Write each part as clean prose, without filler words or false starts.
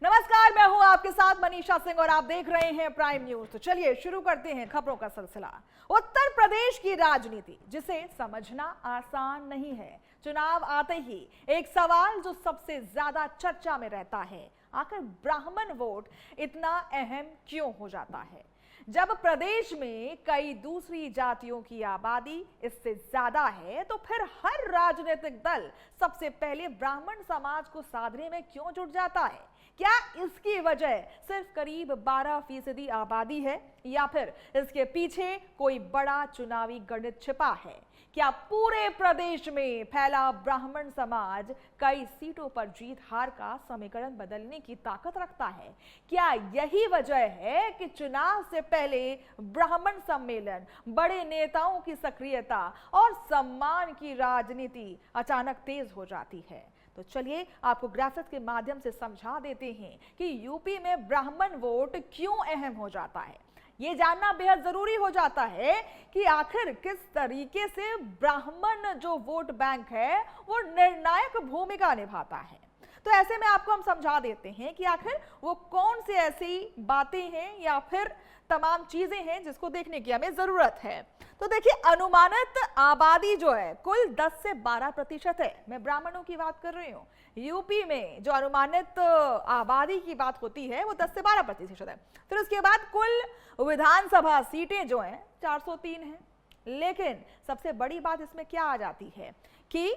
नमस्कार, मैं हूं आपके साथ मनीषा सिंह और आप देख रहे हैं प्राइम न्यूज। तो चलिए शुरू करते हैं खबरों का सिलसिला। उत्तर प्रदेश की राजनीति, जिसे समझना आसान नहीं है। चुनाव आते ही एक सवाल जो सबसे ज्यादा चर्चा में रहता है, आखिर ब्राह्मण वोट इतना अहम क्यों हो जाता है, जब प्रदेश में कई दूसरी जातियों की आबादी इससे ज्यादा है। तो फिर हर राजनीतिक दल सबसे पहले ब्राह्मण समाज को साधने में क्यों जुट जाता है? क्या इसकी वजह सिर्फ करीब 12% आबादी है, या फिर इसके पीछे कोई बड़ा चुनावी गणित छिपा है? क्या पूरे प्रदेश में फैला ब्राह्मण समाज कई सीटों पर जीत हार का समीकरण बदलने की ताकत रखता है? क्या यही वजह है कि चुनाव से पहले ब्राह्मण सम्मेलन, बड़े नेताओं की सक्रियता और सम्मान की राजनीति अचानक तेज हो जाती है? तो चलिए आपको ग्राफिक्स के माध्यम से समझा देते हैं कि यूपी में ब्राह्मण वोट क्यों अहम हो जाता है। ये जानना बेहद जरूरी हो जाता है कि आखिर किस तरीके से ब्राह्मण जो वोट बैंक है वो निर्णायक भूमिका निभाता है। तो ऐसे में आपको हम समझा देते हैं कि आखिर वो कौन सी ऐसी बातें हैं या फिर तमाम चीजें हैं जिसको देखने की हमें जरूरत है। तो देखिए, अनुमानित आबादी जो है कुल 10 से 12% है। मैं ब्राह्मणों की बात कर रही हूँ। यूपी में जो अनुमानित आबादी की बात होती है वो 10 से 12% है। फिर उसके बाद कुल विधानसभा सीटें जो हैं 403 हैं। लेकिन सबसे बड़ी बात इसमें क्या आ जाती है कि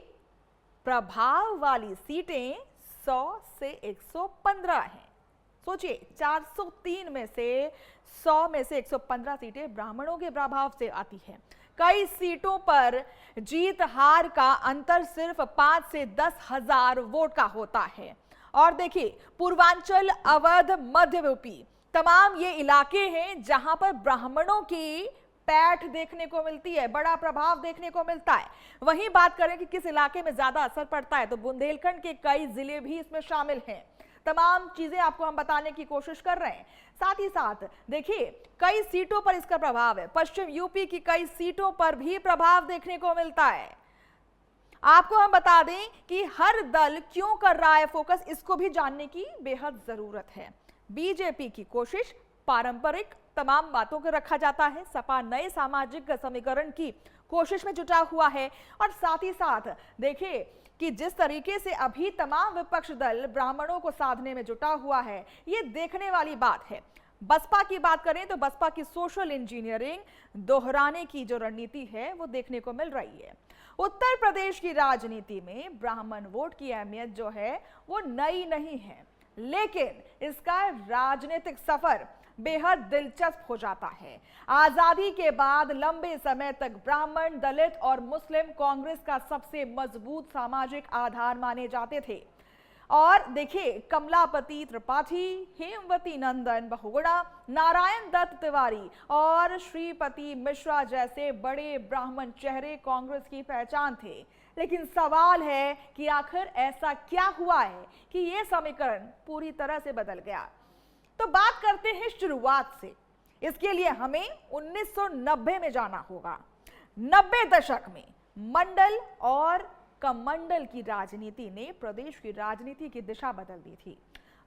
प्रभाव वाली सीटें 100 से 115 हैं। सोचिए, 403 में से 100 में से 115 सीटें ब्राह्मणों के प्रभाव से आती है। कई सीटों पर जीत हार का अंतर सिर्फ 5 से 10 हजार वोट का होता है। और देखिए, पूर्वांचल, अवध, मध्य यूपी, तमाम ये इलाके हैं जहां पर ब्राह्मणों की पैठ देखने को मिलती है, बड़ा प्रभाव देखने को मिलता है। वहीं बात करें कि किस इलाके में ज्यादा असर पड़ता है, तो बुंदेलखंड के कई जिले भी इसमें शामिल हैं। तमाम चीजें आपको हम बताने की कोशिश कर रहे हैं। साथ ही साथ देखिए, कई सीटों पर इसका प्रभाव है। पश्चिम यूपी की कई सीटों पर भी प्रभाव देखने को मिलता है। आपको हम बता दें कि हर दल क्यों कर रहा है फोकस, इसको भी जानने की बेहद जरूरत है। बीजेपी की कोशिश पारंपरिक तमाम बातों को रखा जाता है। सपा नए सामाजिक समीकरण की कोशिश में जुटा हुआ है। और साथ ही साथ देखिए कि जिस तरीके से अभी तमाम विपक्ष दल ब्राह्मणों को साधने में जुटा हुआ है, ये देखने वाली बात है। बसपा की बात करें तो बसपा की सोशल इंजीनियरिंग दोहराने की जो रणनीति है वो देखने को मिल रही है। उत्तर प्रदेश की राजनीति में ब्राह्मण वोट की अहमियत जो है वो नई नहीं है, लेकिन इसका राजनीतिक सफर बेहद दिलचस्प हो जाता है। आजादी के बाद लंबे समय तक ब्राह्मण, दलित और मुस्लिम कांग्रेस का सबसे मजबूत सामाजिक आधार माने जाते थे। और देखिए, कमलापति त्रिपाठी, हेमवती नंदन बहुगुणा, नारायण दत्त तिवारी और श्रीपति मिश्रा जैसे बड़े ब्राह्मण चेहरे कांग्रेस की पहचान थे। लेकिन सवाल है कि आखिर ऐसा क्या हुआ है कि यह समीकरण पूरी तरह से बदल गया। तो बात करते हैं शुरुआत से। इसके लिए हमें 1990 में जाना होगा। 90 दशक में मंडल और कमंडल की राजनीति ने प्रदेश की राजनीति की दिशा बदल दी थी।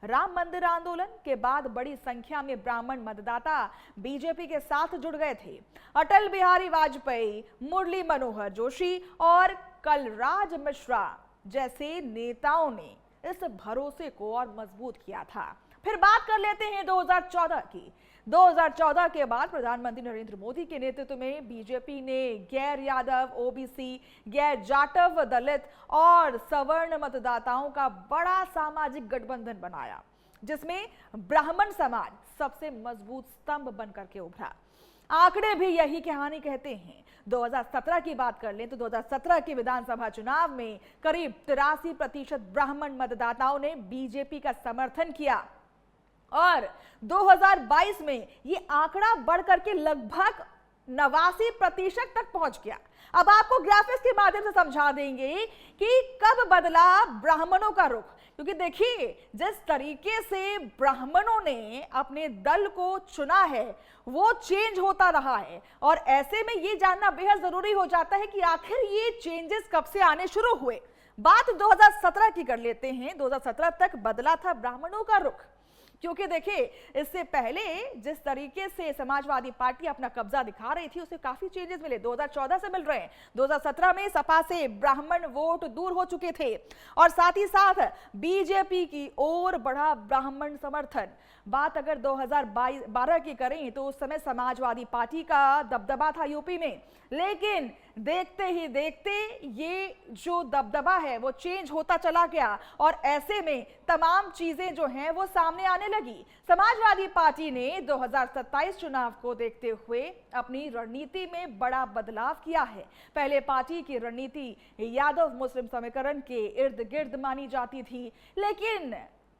राम मंदिर आंदोलन के बाद बड़ी संख्या में ब्राह्मण मतदाता बीजेपी के साथ जुड़ गए थे। अटल बिहारी वाजपेयी, मुरली मनोहर जोशी और कलराज मिश्रा जैसे नेताओं ने इस भरोसे को और मजबूत किया था। फिर बात कर लेते हैं 2014 की। 2014 के बाद प्रधानमंत्री नरेंद्र मोदी के नेतृत्व में बीजेपी ने गैर यादव, ओबीसी, गैर जाटव, दलित और सवर्ण मतदाताओं का बड़ा सामाजिक गठबंधन बनाया, जिसमें ब्राह्मण समाज सबसे मजबूत स्तंभ बनकर के उभरा। आंकड़े भी यही कहानी कहते हैं। 2017 की बात कर लें तो 2017 के विधानसभा चुनाव में करीब 83% ब्राह्मण मतदाताओं ने बीजेपी का समर्थन किया और 2022 में ये आंकड़ा बढ़कर के लगभग 89% तक पहुंच गया। अब आपको ग्राफिक्स के माध्यम से समझा देंगे कि कब बदला ब्राह्मणों का रुख, क्योंकि देखिए जिस तरीके से ब्राह्मणों ने अपने दल को चुना है वो चेंज होता रहा है। और ऐसे में ये जानना बेहद जरूरी हो जाता है कि आखिर ये चेंजेस कब से आने शुरू हुए। बात 2017 की कर लेते हैं। 2017 तक बदला था ब्राह्मणों का रुख, क्योंकि देखिए इससे पहले जिस तरीके से समाजवादी पार्टी अपना कब्जा दिखा रही थी उससे काफी चेंजेस मिले, 2014 से मिल रहे हैं। 2017 में सपा से ब्राह्मण वोट दूर हो चुके थे और साथ ही साथ बीजेपी की ओर बढ़ा ब्राह्मण समर्थन। बात अगर 2012 की करें तो उस समय समाजवादी पार्टी का दबदबा था यूपी में, लेकिन देखते ही देखते ये जो दबदबा है वो चेंज होता चला गया और ऐसे में तमाम चीजें जो हैं वो सामने आने लगी। समाजवादी पार्टी ने 2027 चुनाव को देखते हुए अपनी रणनीति में बड़ा बदलाव किया है। पहले पार्टी की रणनीति यादव मुस्लिम समीकरण के इर्द गिर्द मानी जाती थी, लेकिन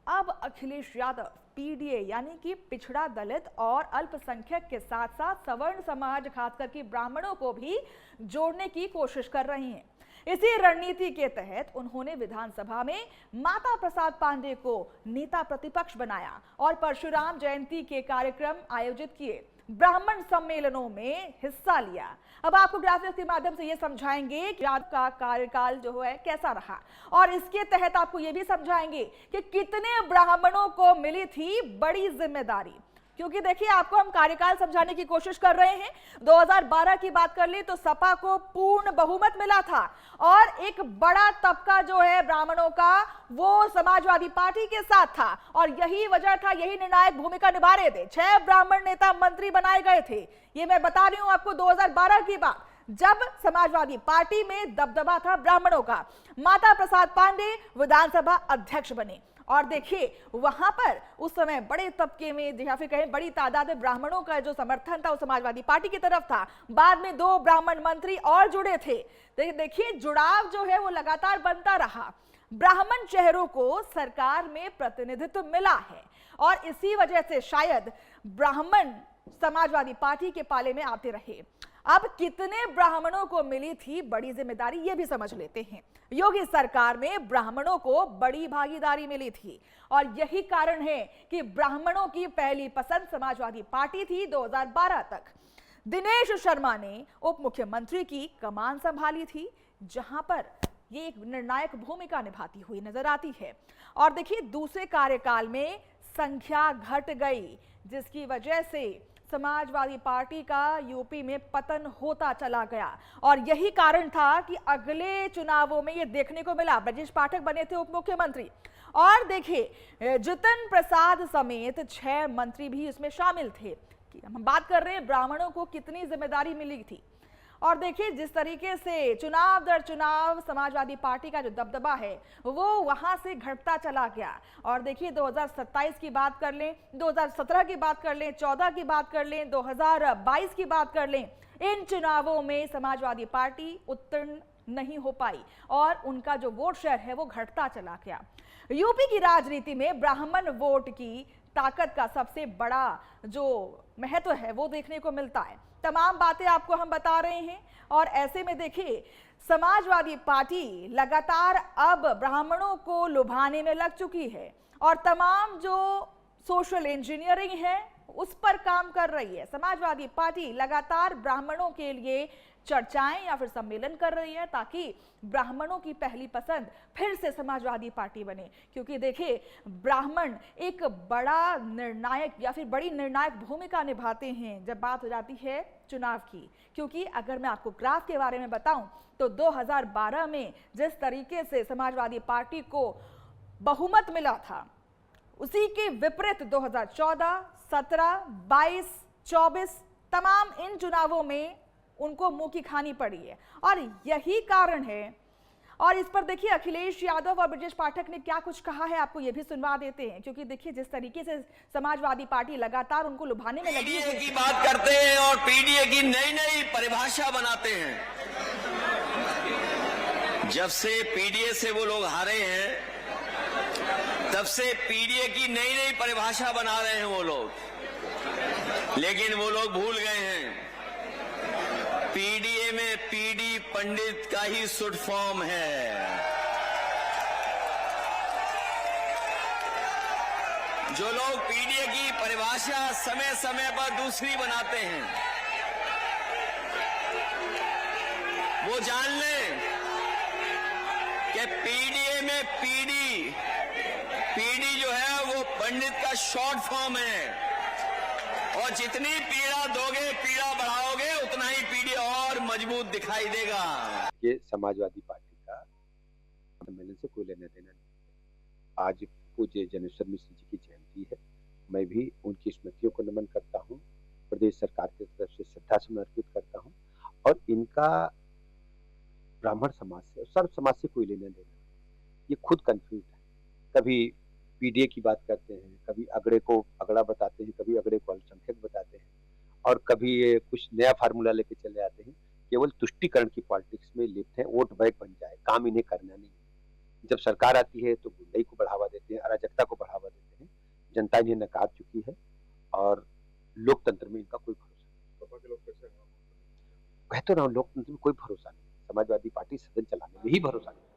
अब अखिलेश यादव पीडीए यानी कि पिछड़ा दलित और अल्पसंख्यक के साथ साथ सवर्ण समाज खासकर कि ब्राह्मणों को भी जोड़ने की कोशिश कर रही हैं। इसी रणनीति के तहत उन्होंने विधानसभा में माता प्रसाद पांडे को नेता प्रतिपक्ष बनाया और परशुराम जयंती के कार्यक्रम आयोजित किए, ब्राह्मण सम्मेलनों में हिस्सा लिया। अब आपको ग्राफिक्स के माध्यम से ये समझाएंगे कि आपका कार्यकाल जो है कैसा रहा और इसके तहत आपको ये भी समझाएंगे कि कितने ब्राह्मणों को मिली थी बड़ी जिम्मेदारी। क्योंकि देखिए आपको हम कार्यकाल समझाने की कोशिश कर रहे हैं। 2012 की बात कर ले तो सपा को पूर्ण बहुमत मिला था और एक बड़ा तबका जो है ब्राह्मणों का वो समाजवादी पार्टी के साथ था और यही वजह था, यही निर्णायक भूमिका निभा रहे थे। 6 ब्राह्मण नेता मंत्री बनाए गए थे। ये मैं बता रही हूं आपको 2012 की बात, जब समाजवादी पार्टी में दबदबा था ब्राह्मणों का। माता प्रसाद पांडे विधानसभा अध्यक्ष बने और देखिए वहां पर उस समय बड़े तबके में या फिर कहें बड़ी तादाद में ब्राह्मणों का जो समर्थन था वो समाजवादी पार्टी की तरफ था। बाद में 2 ब्राह्मण मंत्री और जुड़े थे। देखिए जुड़ाव जो है वो लगातार बनता रहा। ब्राह्मण चेहरों को सरकार में प्रतिनिधित्व मिला है और इसी वजह से शायद ब्राह्मण समाजवादी पार्टी के पाले में आते रहे। अब कितने ब्राह्मणों को मिली थी बड़ी जिम्मेदारी, ये भी समझ लेते हैं। योगी सरकार में ब्राह्मणों को बड़ी भागीदारी मिली थी और यही कारण है कि ब्राह्मणों की पहली पसंद समाजवादी पार्टी थी 2012 तक। दिनेश शर्मा ने उप मुख्यमंत्री की कमान संभाली थी, जहां पर ये एक निर्णायक भूमिका निभाती हुई नजर आती है। और देखिए दूसरे कार्यकाल में संख्या घट गई, जिसकी वजह से समाजवादी पार्टी का यूपी में पतन होता चला गया और यही कारण था कि अगले चुनावों में ये देखने को मिला। ब्रजेश पाठक बने थे उप मुख्यमंत्री और देखिए जितिन प्रसाद समेत 6 मंत्री भी इसमें शामिल थे। हम बात कर रहे हैं ब्राह्मणों को कितनी जिम्मेदारी मिली थी और देखिए जिस तरीके से चुनाव दर चुनाव समाजवादी पार्टी का जो दबदबा है वो वहां से घटता चला गया। और देखिए 2027 की बात कर लें, 2017 की बात कर लें, 14 की बात कर लें, 2022 की बात कर लें, इन चुनावों में समाजवादी पार्टी उत्तीर्ण नहीं हो पाई और उनका जो वोट शेयर है वो घटता चला गया। यूपी की राजनीति में ब्राह्मण वोट की ताकत का सबसे बड़ा जो महत्व है वो देखने को मिलता है। तमाम बातें आपको हम बता रहे हैं और ऐसे में देखिए समाजवादी पार्टी लगातार अब ब्राह्मणों को लुभाने में लग चुकी है और तमाम जो सोशल इंजीनियरिंग है उस पर काम कर रही है। समाजवादी पार्टी लगातार ब्राह्मणों के लिए चर्चाएं या फिर सम्मेलन कर रही है ताकि ब्राह्मणों की पहली पसंद फिर से समाजवादी पार्टी बने। क्योंकि देखिए ब्राह्मण एक बड़ा निर्णायक या फिर बड़ी निर्णायक भूमिका निभाते हैं जब बात हो जाती है चुनाव की। क्योंकि अगर मैं आपको ग्राफ के बारे में बताऊं तो 2012 में जिस तरीके से समाजवादी पार्टी को बहुमत मिला था उसी के विपरीत 2014, 17, 22, 24 तमाम इन चुनावों में उनको मुंह की खानी पड़ी है और यही कारण है। और इस पर देखिए अखिलेश यादव और ब्रजेश पाठक ने क्या कुछ कहा है आपको ये भी सुनवा देते हैं। क्योंकि देखिए जिस तरीके से समाजवादी पार्टी लगातार उनको लुभाने में लगी है की बात करते हैं और पीडीए की नई नई परिभाषा बनाते हैं। जब से पीडीए से वो लोग हारे हैं तब से पीडीए की नई नई परिभाषा बना रहे हैं वो लोग, लेकिन वो लोग भूल गए हैं पीडीए में पीडी पंडित का ही शुड फॉर्म है। जो लोग पीडीए की परिभाषा समय समय पर दूसरी बनाते हैं वो जान लें कि ये पीडीए में पीडी जो है वो पंडित का शॉर्ट फॉर्म है, और जितनी पीड़ा दोगे, पीड़ा बढ़ाओगे, उतना ही पीडी और मजबूत दिखाई देगा। ये समाजवादी पार्टी का सम्मेलन से कोई लेना देना नहीं। आज पूज्य जनेश्वर मिश्र जी की जयंती है, मैं भी उनकी स्मृतियों को नमन करता हूँ, प्रदेश सरकार की तरफ से श्रद्धा समर्पित करता हूँ, और इनका ब्राह्मण समाज से, सर्व समाज से कोई लेना देना, ये खुद कंफ्यूज है। कभी पीडीए की बात करते हैं, कभी अगड़े को अगड़ा बताते हैं, कभी अगड़े को अल्पसंख्यक बताते हैं, और कभी ये कुछ नया फार्मूला लेके चले आते हैं। केवल तुष्टीकरण की पॉलिटिक्स में लिप्त है, वोट बैंक बन जाए, काम इन्हें करना नहीं है। जब सरकार आती है तो गुंडाई को बढ़ावा देते हैं, अराजकता को बढ़ावा देते हैं। जनता इन्हें नकार चुकी है और लोकतंत्र में इनका कोई भरोसा नहीं। कह तो रहा हूं, लोकतंत्र में कोई भरोसा नहीं। समाजवादी पार्टी सदन चलाने में ही भरोसा नहीं।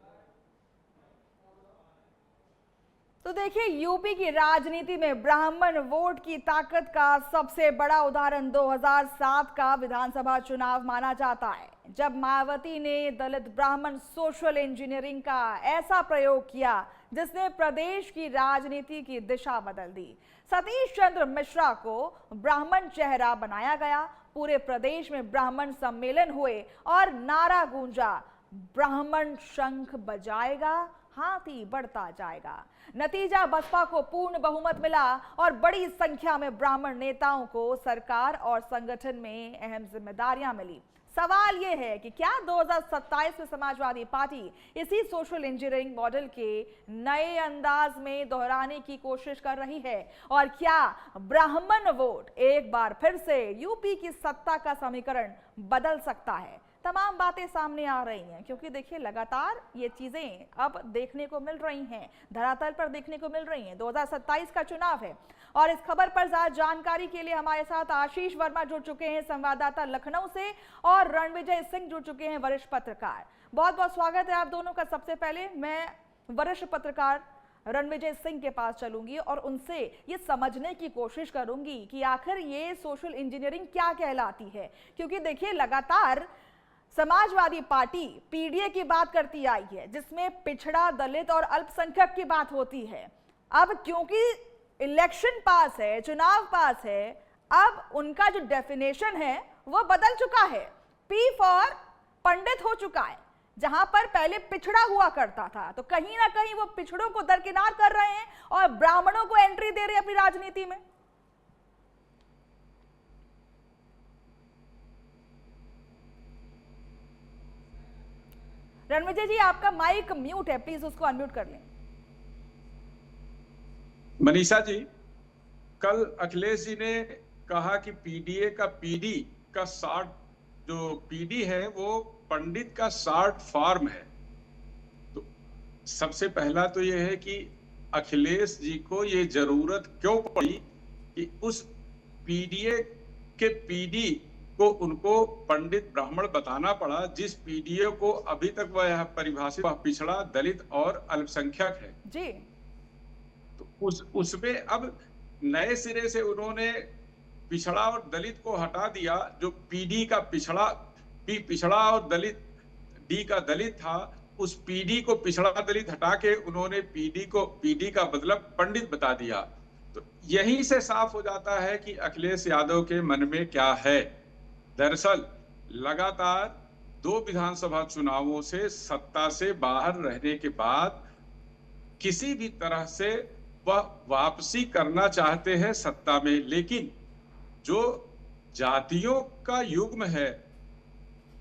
तो देखिए, यूपी की राजनीति में ब्राह्मण वोट की ताकत का सबसे बड़ा उदाहरण 2007 का विधानसभा चुनाव माना जाता है, जब मायावती ने दलित ब्राह्मण सोशल इंजीनियरिंग का ऐसा प्रयोग किया जिसने प्रदेश की राजनीति की दिशा बदल दी। सतीश चंद्र मिश्रा को ब्राह्मण चेहरा बनाया गया, पूरे प्रदेश में ब्राह्मण सम्मेलन हुए और नारा गूंजा, ब्राह्मण शंख बजाएगा, हाथी बढ़ता जाएगा। नतीजा, बसपा को पूर्ण बहुमत मिला और बड़ी संख्या में ब्राह्मण नेताओं को सरकार और संगठन में अहम जिम्मेदारियां मिली। सवाल यह है कि क्या 2027 में समाजवादी पार्टी इसी सोशल इंजीनियरिंग मॉडल के नए अंदाज में दोहराने की कोशिश कर रही है, और क्या ब्राह्मण वोट एक बार फिर से यूपी की सत्ता का समीकरण बदल सकता है? तमाम बातें सामने आ रही हैं, क्योंकि देखिए लगातार ये चीजें अब देखने को मिल रही हैं, धरातल पर देखने को मिल रही हैं। 2027 का चुनाव है और इस खबर पर ज्यादा जानकारी के लिए हमारे साथ आशीष वर्मा जुड़ चुके हैं संवाददाता लखनऊ से, और रणविजय सिंह जुड़ चुके हैं वरिष्ठ पत्रकार। बहुत बहुत स्वागत है आप दोनों का। सबसे पहले मैं वरिष्ठ पत्रकार रणविजय सिंह के पास चलूंगी और उनसे ये समझने की कोशिश करूंगी कि आखिर ये सोशल इंजीनियरिंग क्या कहलाती है, क्योंकि देखिए लगातार समाजवादी पार्टी पीडीए की बात करती आई है, जिसमें पिछड़ा, दलित और अल्पसंख्यक की बात होती है। अब क्योंकि इलेक्शन पास है, चुनाव पास है, अब उनका जो डेफिनेशन है वो बदल चुका है। पी फॉर पंडित हो चुका है, जहां पर पहले पिछड़ा हुआ करता था, तो कहीं ना कहीं वो पिछड़ों को दरकिनार कर रहे हैं और ब्राह्मणों को एंट्री दे रहे हैं अपनी राजनीति में। रणविजय जी, आपका माइक म्यूट है, प्लीज उसको अनम्यूट कर लें। मनीषा जी, कल अखिलेश जी ने कहा कि पीडीए का पीडी का शॉर्ट, जो पीडी है वो पंडित का शॉर्ट फॉर्म है। तो सबसे पहला तो ये है कि अखिलेश जी को ये जरूरत क्यों पड़ी कि उस पीडीए के पीडी को उनको पंडित ब्राह्मण बताना पड़ा, जिस पीडीए को अभी तक वह परिभाषित पिछड़ा, दलित और अल्पसंख्यक है जी। तो उसमें अब नए सिरे से उन्होंने पिछड़ा और दलित को हटा दिया। जो पीडी का पिछड़ा और दलित, डी का दलित था, उस पीडी को पिछड़ा दलित हटा के उन्होंने पीडी का मतलब पंडित बता दिया। तो यहीं से साफ हो जाता है कि अखिलेश यादव के मन में क्या है। दरअसल लगातार 2 विधानसभा चुनावों से सत्ता से बाहर रहने के बाद किसी भी तरह से वह वापसी करना चाहते हैं सत्ता में, लेकिन जो जातियों का युग्म है,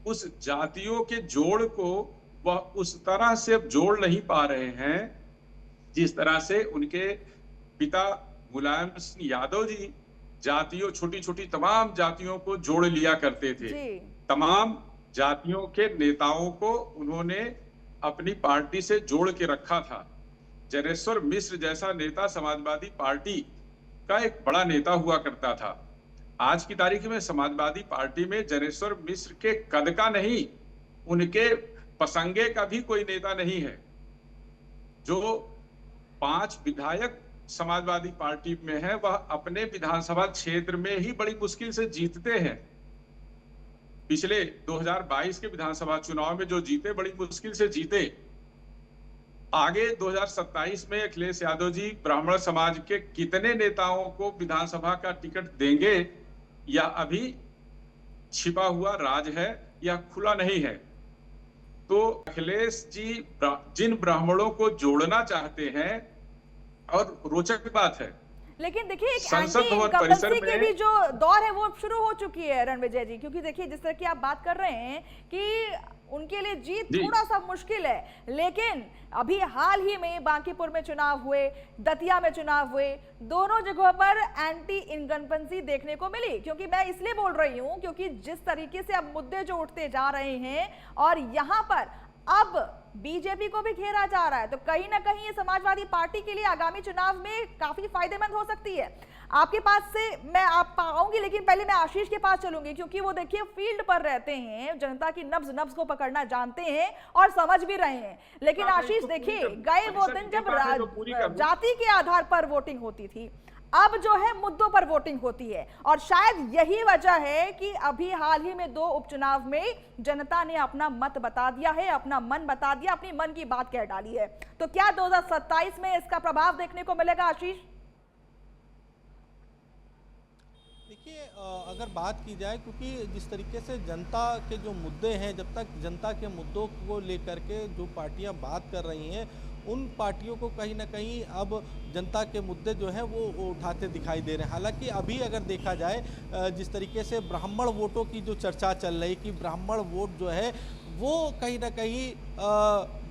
उस जातियों के जोड़ को वह उस तरह से जोड़ नहीं पा रहे हैं जिस तरह से उनके पिता मुलायम सिंह यादव जी जातियों, छोटी छोटी तमाम जातियों को जोड़ लिया करते थे। तमाम जातियों के नेताओं को उन्होंने अपनी पार्टी से जोड़ के रखा था। जनेश्वर मिश्र जैसा नेता समाजवादी पार्टी का एक बड़ा नेता हुआ करता था। आज की तारीख में समाजवादी पार्टी में जनेश्वर मिश्र के कद का नहीं, उनके पसंगे का भी कोई नेता नहीं है। जो 5 विधायक समाजवादी पार्टी में है, वह अपने विधानसभा क्षेत्र में ही बड़ी मुश्किल से जीतते हैं। पिछले 2022 के विधानसभा चुनाव में जो जीते, बड़ी मुश्किल से जीते। आगे 2027 में अखिलेश यादव जी ब्राह्मण समाज के कितने नेताओं को विधानसभा का टिकट देंगे, या अभी छिपा हुआ राज है या खुला नहीं है। तो अखिलेश जी जिन ब्राह्मणों को जोड़ना चाहते हैं, और रोचक बात है, लेकिन देखिए एक संसद एंटी भवन परिसर इनकम्बेंसी की में भी जो दौर है वो शुरू हो चुकी है रणविजय जी, क्योंकि देखिए जिस तरह की आप बात कर रहे हैं कि उनके लिए जीत जी। थोड़ा सा मुश्किल है, लेकिन अभी हाल ही में बांकीपुर में चुनाव हुए, दतिया में चुनाव हुए, दोनों जगहों पर एंटी इनकम्बेंसी देखने को मिली। क्योंकि मैं इसलिए बोल रही हूं क्योंकि जिस तरीके से अब मुद्दे जो उठते जा रहे हैं और यहां पर अब बीजेपी को भी घेरा जा रहा है, तो कहीं ना कहीं ये समाजवादी पार्टी के लिए आगामी चुनाव में काफी फायदेमंद हो सकती है। आपके पास से मैं आप आऊंगी, लेकिन पहले मैं आशीष के पास चलूंगी, क्योंकि वो देखिए फील्ड पर रहते हैं, जनता की नब्ज नब्ज को पकड़ना जानते हैं और समझ भी रहे हैं। लेकिन आशीष देखिए, गए वो दिन जब जाति के आधार पर वोटिंग होती थी, अब जो है मुद्दों पर वोटिंग होती है, और शायद यही वजह है कि अभी हाल ही में 2 उपचुनाव में जनता ने अपना मत बता दिया है, अपना मन बता दिया, अपनी मन की बात कह डाली है। तो क्या 2027 में इसका प्रभाव देखने को मिलेगा आशीष? देखिए, अगर बात की जाए, क्योंकि जिस तरीके से जनता के जो मुद्दे हैं, जब तक जनता के मुद्दों को लेकर के जो पार्टियां बात कर रही हैं, उन पार्टियों को कहीं ना कहीं अब जनता के मुद्दे जो हैं वो उठाते दिखाई दे रहे हैं। हालांकि अभी अगर देखा जाए, जिस तरीके से ब्राह्मण वोटों की जो चर्चा चल रही कि ब्राह्मण वोट जो है वो कहीं ना कहीं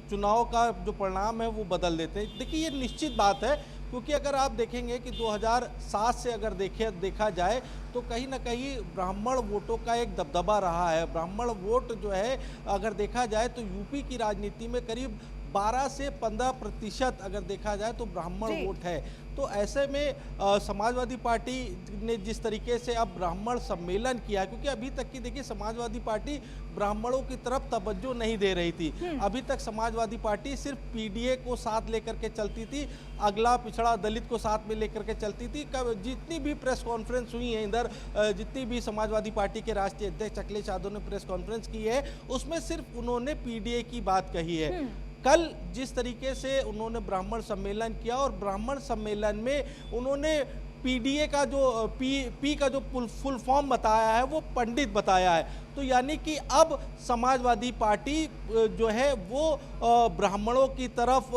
चुनाव का जो परिणाम है वो बदल देते हैं। देखिए, ये निश्चित बात है, क्योंकि अगर आप देखेंगे कि 2007 से अगर देखा जाए तो कहीं ना कहीं ब्राह्मण वोटों का एक दबदबा रहा है। ब्राह्मण वोट जो है अगर देखा जाए तो यूपी की राजनीति में करीब 12 से 15% अगर देखा जाए तो ब्राह्मण वोट है। तो ऐसे में समाजवादी पार्टी ने जिस तरीके से अब ब्राह्मण सम्मेलन किया, क्योंकि अभी तक की देखिए समाजवादी पार्टी ब्राह्मणों की तरफ तवज्जो नहीं दे रही थी। अभी तक समाजवादी पार्टी सिर्फ पीडीए को साथ लेकर के चलती थी, अगला पिछड़ा दलित को साथ में लेकर के चलती थी। जितनी भी प्रेस कॉन्फ्रेंस हुई है इधर, जितनी भी समाजवादी पार्टी के राष्ट्रीय अध्यक्ष अखिलेश यादव ने प्रेस कॉन्फ्रेंस की है, उसमें सिर्फ उन्होंने पीडीए की बात कही है। कल जिस तरीके से उन्होंने ब्राह्मण सम्मेलन किया, और ब्राह्मण सम्मेलन में उन्होंने पीडीए का जो पी का जो फुल फॉर्म बताया है वो पंडित बताया है। तो यानी कि अब समाजवादी पार्टी जो है वो ब्राह्मणों की तरफ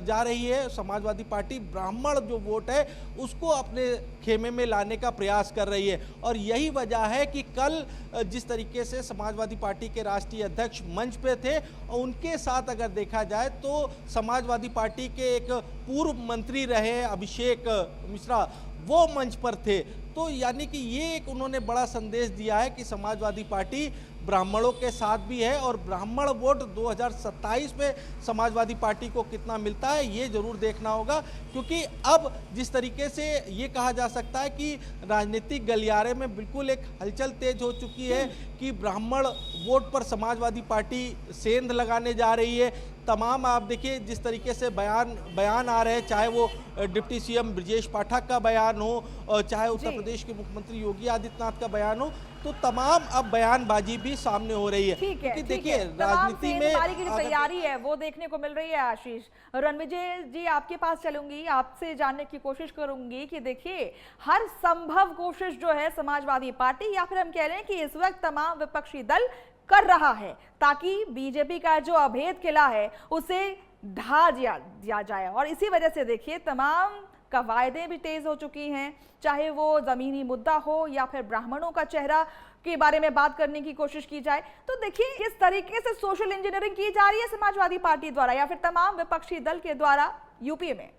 जा रही है। समाजवादी पार्टी ब्राह्मण जो वोट है उसको अपने खेमे में लाने का प्रयास कर रही है, और यही वजह है कि कल जिस तरीके से समाजवादी पार्टी के राष्ट्रीय अध्यक्ष मंच पे थे, और उनके साथ अगर देखा जाए तो समाजवादी पार्टी के एक पूर्व मंत्री रहे अभिषेक मिश्रा, वो मंच पर थे। तो यानी कि ये एक उन्होंने बड़ा संदेश दिया है कि समाजवादी पार्टी ब्राह्मणों के साथ भी है, और ब्राह्मण वोट 2027 में समाजवादी पार्टी को कितना मिलता है ये जरूर देखना होगा। क्योंकि अब जिस तरीके से ये कहा जा सकता है कि राजनीतिक गलियारे में बिल्कुल एक हलचल तेज हो चुकी है कि ब्राह्मण वोट पर समाजवादी पार्टी सेंध लगाने जा रही है। तमाम आप देखिए जिस तरीके से बयान आ रहे हैं, चाहे वो डिप्टी सीएम ब्रजेश पाठक का बयान हो, और चाहे उत्तर प्रदेश के मुख्यमंत्री योगी आदित्यनाथ का बयान हो, तो तमाम अब बयानबाजी भी सामने हो रही है। क्योंकि देखिए राजनीति में की जो तैयारी है वो देखने को मिल रही है। आशीष, रणविजय जी आपके पास चलूंगी, आपसे जानने की कोशिश करूंगी कि देखिए हर संभव कोशिश जो है समाजवादी पार्टी, या फिर हम कह रहे हैं कि इस वक्त तमाम विपक्षी दल कर रहा है, ताकि बीजेपी का जो अभेद किला है उसे ढा दिया जाए। और इसी वजह से देखिए तमाम कवायदें भी तेज हो चुकी हैं, चाहे वो जमीनी मुद्दा हो या फिर ब्राह्मणों का चेहरा के बारे में बात करने की कोशिश की जाए। तो देखिए किस तरीके से सोशल इंजीनियरिंग की जा रही है समाजवादी पार्टी द्वारा या फिर तमाम विपक्षी दल के द्वारा यूपी में।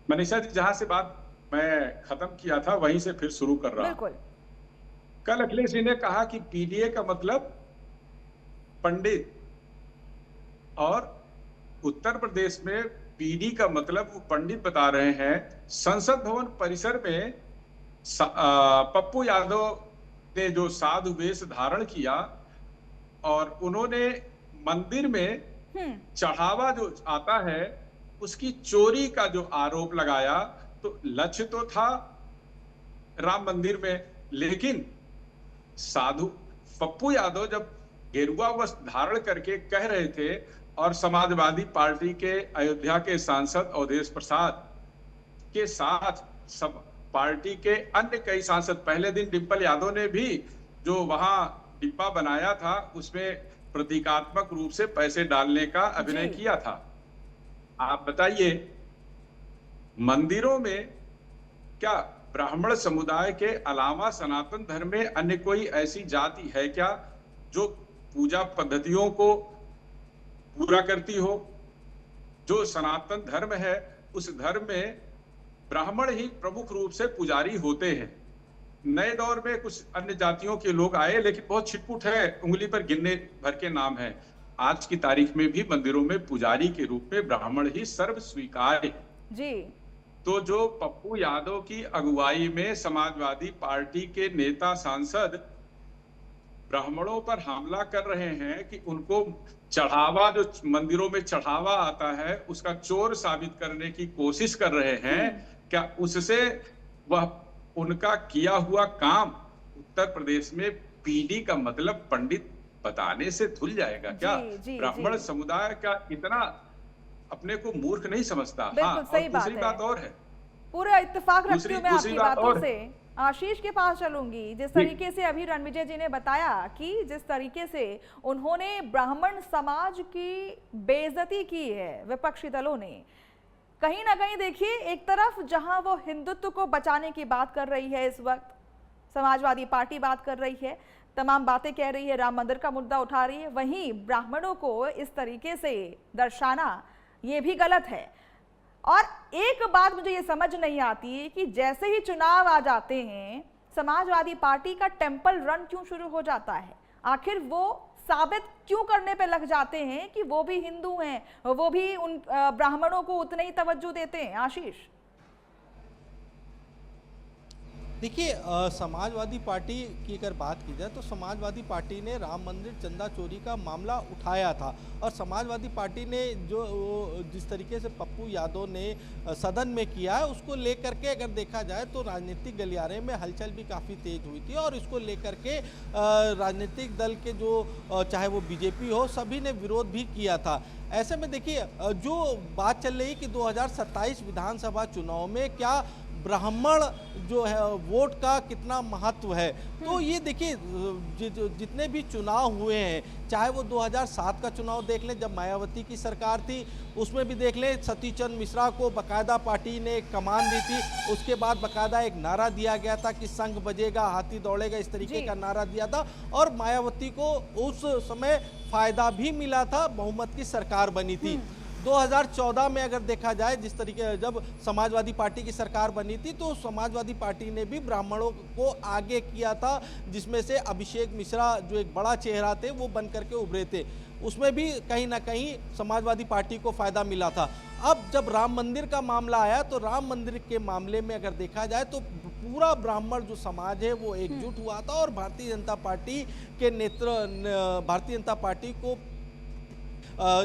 मनीषा जी, जहां से बात मैं खत्म किया था वहीं से फिर शुरू कर रहा हूं। बिल्कुल। कल अखिलेश जी ने कहा कि पीडीए का मतलब पंडित, और उत्तर प्रदेश में पीडी का मतलब वो पंडित बता रहे हैं। संसद भवन परिसर में पप्पू यादव ने जो साधु वेश धारण किया और उन्होंने मंदिर में चढ़ावा जो आता है उसकी चोरी का जो आरोप लगाया, तो लक्ष्य तो था राम मंदिर में, लेकिन साधु पप्पू यादव जब गेरुआ वस्त्र धारण करके कह रहे थे और समाजवादी पार्टी के अयोध्या के सांसद अवधेश प्रसाद के साथ सब पार्टी के अन्य कई सांसद, पहले दिन डिम्पल यादव ने भी जो वहां डिब्बा बनाया था उसमें प्रतीकात्मक रूप से पैसे डालने का अभिनय किया था। आप बताइए, मंदिरों में क्या ब्राह्मण समुदाय के अलावा सनातन धर्म में अन्य कोई ऐसी जाति है क्या जो पूजा पद्धतियों को पूरा करती हो? जो सनातन धर्म है उस धर्म में ब्राह्मण ही प्रमुख रूप से पुजारी होते हैं। नए दौर में कुछ अन्य जातियों के लोग आए, लेकिन बहुत छिटपुट है, उंगली पर गिनने भर के नाम है। आज की तारीख में भी मंदिरों में पुजारी के रूप में ब्राह्मण ही सर्व स्वीकार्य जी। तो जो पप्पू यादव की अगुवाई में समाजवादी पार्टी के नेता सांसद ब्राह्मणों पर हमला कर रहे हैं कि उनको चढ़ावा, जो मंदिरों में चढ़ावा आता है, उसका चोर साबित करने की कोशिश कर रहे हैं, क्या उससे वह उनका किया हुआ काम उत्तर प्रदेश में पीढ़ी का मतलब पंडित बताने से धुल जाएगा क्या? ब्राह्मण समुदाय का इतना अपने को मूर्ख नहीं समझता। बिल्कुल सही बात और है। पूरा इत्तेफाक रखती हूँ मैं आपकी बातों से। आशीष के पास चलूंगी। जिस तरीके से अभी रणविजय जी ने बताया कि जिस तरीके से उन्होंने ब्राह्मण समाज की बेइज्जती की है विपक्षी दलों ने, कहीं ना कहीं देखिए, एक तरफ जहां वो हिंदुत्व को बचाने की बात कर रही है, इस वक्त समाजवादी पार्टी बात कर रही है, तमाम बातें कह रही है, राम मंदिर का मुद्दा उठा रही है, वहीं ब्राह्मणों को इस तरीके से दर्शाना ये भी गलत है। और एक बात मुझे ये समझ नहीं आती कि जैसे ही चुनाव आ जाते हैं समाजवादी पार्टी का टेम्पल रन क्यों शुरू हो जाता है? आखिर वो साबित क्यों करने पे लग जाते हैं कि वो भी हिंदू हैं, वो भी उन ब्राह्मणों को उतने ही तवज्जो देते हैं? आशीष, देखिए, समाजवादी पार्टी की अगर बात की जाए तो समाजवादी पार्टी ने राम मंदिर चंदा चोरी का मामला उठाया था, और समाजवादी पार्टी ने जो जिस तरीके से पप्पू यादव ने सदन में किया है उसको लेकर के अगर देखा जाए तो राजनीतिक गलियारे में हलचल भी काफ़ी तेज हुई थी, और इसको लेकर के राजनीतिक दल के जो चाहे वो बीजेपी हो, सभी ने विरोध भी किया था। ऐसे में देखिए, जो बात चल रही कि 2027 विधानसभा चुनाव में क्या ब्राह्मण जो है वोट का कितना महत्व है, तो ये देखिए जितने भी चुनाव हुए हैं, चाहे वो 2007 का चुनाव देख लें जब मायावती की सरकार थी, उसमें भी देख लें सतीश चंद्र मिश्रा को बकायदा पार्टी ने कमान दी थी, उसके बाद बकायदा एक नारा दिया गया था कि संघ बजेगा हाथी दौड़ेगा, इस तरीके का नारा दिया था, और मायावती को उस समय फायदा भी मिला था, बहुमत की सरकार बनी थी। 2014 में अगर देखा जाए, जिस तरीके जब समाजवादी पार्टी की सरकार बनी थी, तो समाजवादी पार्टी ने भी ब्राह्मणों को आगे किया था, जिसमें से अभिषेक मिश्रा जो एक बड़ा चेहरा थे वो बन करके उभरे थे, उसमें भी कहीं ना कहीं समाजवादी पार्टी को फायदा मिला था। अब जब राम मंदिर का मामला आया तो राम मंदिर के मामले में अगर देखा जाए तो पूरा ब्राह्मण जो समाज है वो एकजुट हुआ था, और भारतीय जनता पार्टी के भारतीय जनता पार्टी को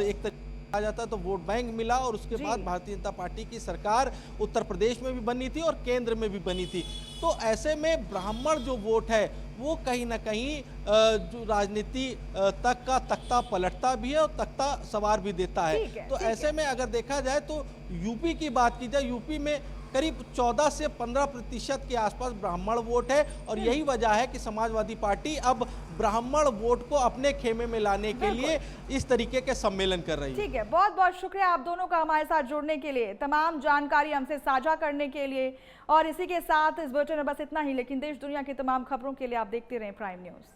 एक आ जाता तो वोट बैंक मिला, और उसके बाद भारतीय जनता पार्टी की सरकार उत्तर प्रदेश में भी बनी थी और केंद्र में भी बनी थी। तो ऐसे में ब्राह्मण जो वोट है वो कहीं ना कहीं जो राजनीति तक का तख्ता पलटता भी है और तख्ता सवार भी देता है। तो ऐसे में अगर देखा जाए तो यूपी की बात की जाए, यूपी में करीब 14 से 15% के आसपास ब्राह्मण वोट है, और यही वजह है कि समाजवादी पार्टी अब ब्राह्मण वोट को अपने खेमे में लाने के लिए इस तरीके के सम्मेलन कर रही है। ठीक है, बहुत बहुत शुक्रिया आप दोनों का हमारे साथ जुड़ने के लिए, तमाम जानकारी हमसे साझा करने के लिए। और इसी के साथ इस बुलेटिन में बस इतना ही, लेकिन देश दुनिया की तमाम खबरों के लिए आप देखते रहें प्राइम न्यूज़।